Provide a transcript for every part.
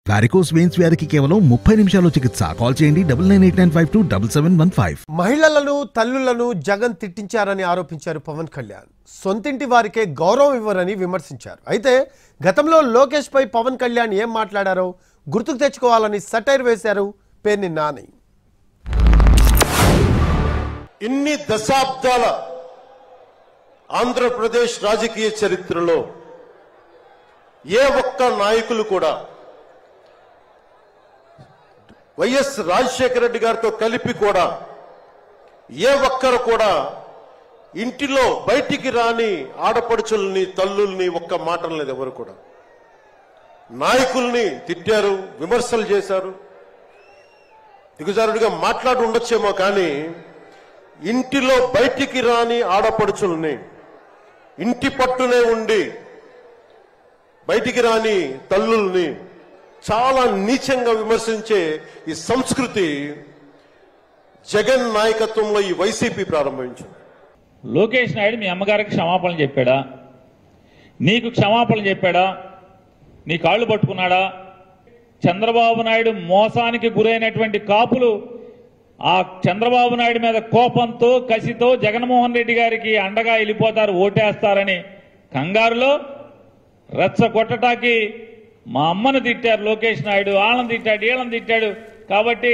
Varicose veins వ్యాధికి కేవలం 30 నిమిషాల్లో చికిత్స. కాల్ చేయండి 9989527715. మహిళలను తల్లులను జగన్ తిట్టించారని ఆరోపించారు పవన్ కళ్యాణ్. సొంతింటి వారికే గౌరవం ఇవ్వరని విమర్శించారు. అయితే గతంలో లోకేష్ పై పవన్ కళ్యాణ్ ఏం మాట్లాడారో గుర్తుకు తెచ్చుకోవాలని సటైర్ వేశారు పేర్ని నాని. ఇన్ని దశాబ్దాల ఆంధ్రప్రదేశ్ రాజకీయ చరిత్రలో ఏ ఒక్క నాయకులు కూడా వైఎస్ రాజశేఖర రెడ్డి గారితో కలిపి కూడా ఏ ఒక్కరు కూడా ఇంటిలో బయటికి రాని ఆడపడుచుల్ని తల్లుల్ని ఒక్క మాట లేదు. ఎవరు కూడా నాయకుల్ని తిట్టారు, విమర్శలు చేశారు, దిగజారుడిగా మాట్లాడి ఉండొచ్చేమో కానీ ఇంటిలో బయటికి రాని ఆడపడుచుల్ని ఇంటి పట్టునే ఉండి బయటికి రాని తల్లుల్ని చాలా నీచంగా విమర్శించే ఈ సంస్కృతి జగన్ నాయకత్వంలో ఈ వైసీపీ ప్రారంభించింది. లోకేష్ నాయుడు మీ అమ్మగారికి క్షమాపణ చెప్పాడా? నీకు క్షమాపణ చెప్పాడా? నీ కాళ్ళు పట్టుకున్నాడా? చంద్రబాబు నాయుడు మోసానికి గురైనటువంటి కాపులు ఆ చంద్రబాబు నాయుడు మీద కోపంతో కసితో జగన్మోహన్ రెడ్డి గారికి అండగా వెళ్ళిపోతారు, ఓటేస్తారని కంగారులో రెచ్చగొట్టడానికి మా అమ్మను తిట్టారు లోకేష్ నాయుడు. వాళ్ళని తిట్టాడు, వీళ్ళని తిట్టాడు, కాబట్టి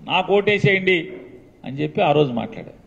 నాకు ఓటేసేయండి అని చెప్పి ఆ రోజు మాట్లాడారు.